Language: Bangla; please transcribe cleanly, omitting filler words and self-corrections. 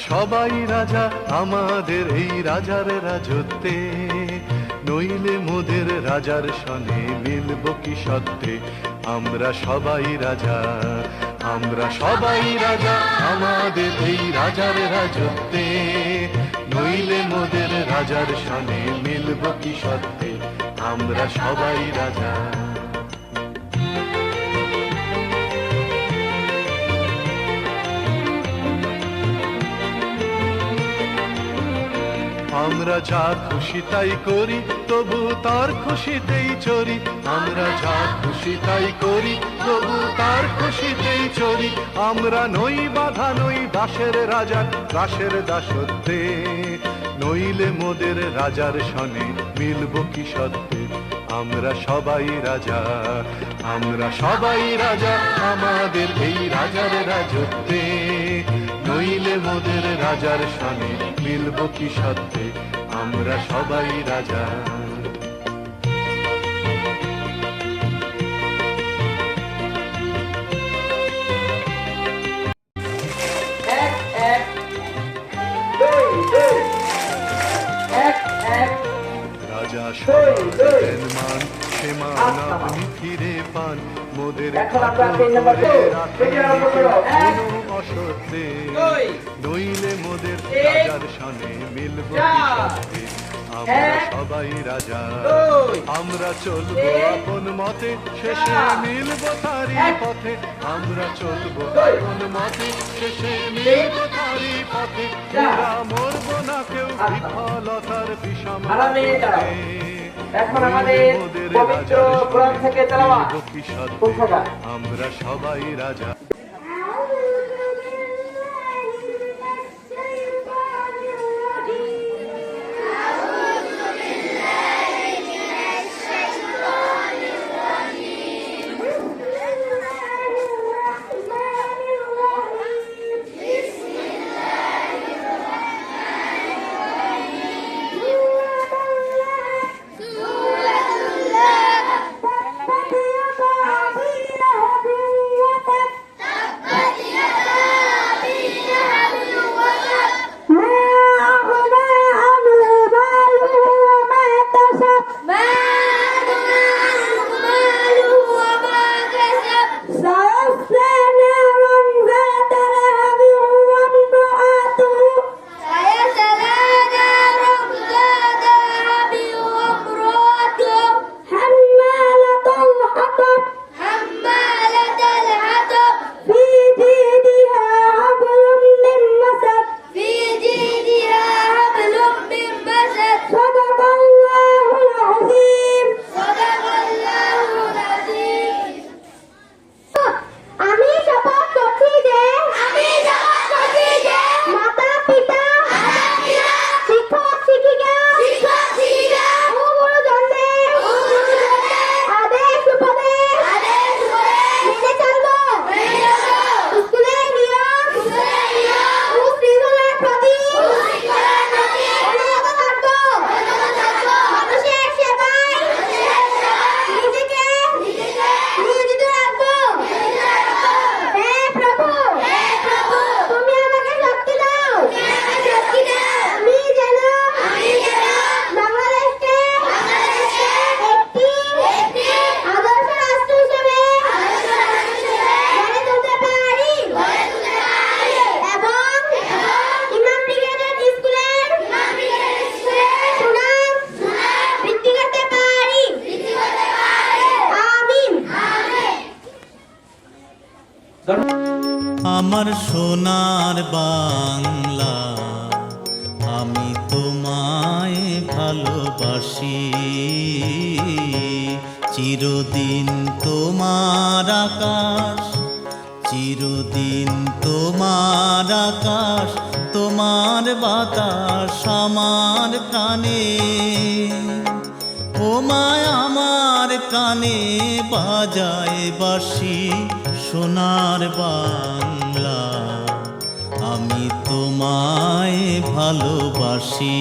সবাই রাজা আমাদের এই রাজার রাজত্বে, নইলে মোদের রাজার সনে মিলব কি সত্যে। আমরা সবাই রাজা, আমরা সবাই রাজা আমাদের এই রাজার রাজত্বে, নইলে মোদের রাজার সনে মিলব কি সত্যে। আমরা সবাই রাজা। আমরা যা খুশি তাই করি, তবু তার খুশিতেই চরি। আমরা যা খুশি তাই করি, তবু তার খুশিতেই চরি। আমরা নই বাধা, নই দাসের রাজা, দাসের দাসত্বে, নইলে মোদের রাজার সনে মিলব কি সত্যে। আমরা সবাই রাজা, আমরা সবাই রাজা আমাদের এই রাজার রাজত্বে, নইলে মোদের রাজার সনে মিলব কি সত্যে। আমরা সবাই রাজা। রাজা সবার মান, সে মান আপনি ফিরে পান। মোদের অসত্যে, নইলে মোদের রাজার সনে মিলব কি সত্যে। আমরা সবাই রাজা, আমরা চলবো আপন মতে, শেষে মিলব তারি পথে। আমরা চলবো আপন মতে, শেষে মিলব তারি পথে। আমরা মরবো না কেউ বিফলতার বিষম পথে। এখন আমাদের পবিত্র কোরআন থেকে তেলাওয়াত। আমরা সবাই রাজা। আমার সোনার বাংলা, আমি তোমায় ভালোবাসি। চিরদিন তোমার আকাশ, চিরদিন তোমার আকাশ, তোমার বাতাস আমার প্রাণে। ও মায় আমার প্রাণে বাজায় বাঁশি, সোনার বাংলা, আমি তোমায় ভালোবাসি।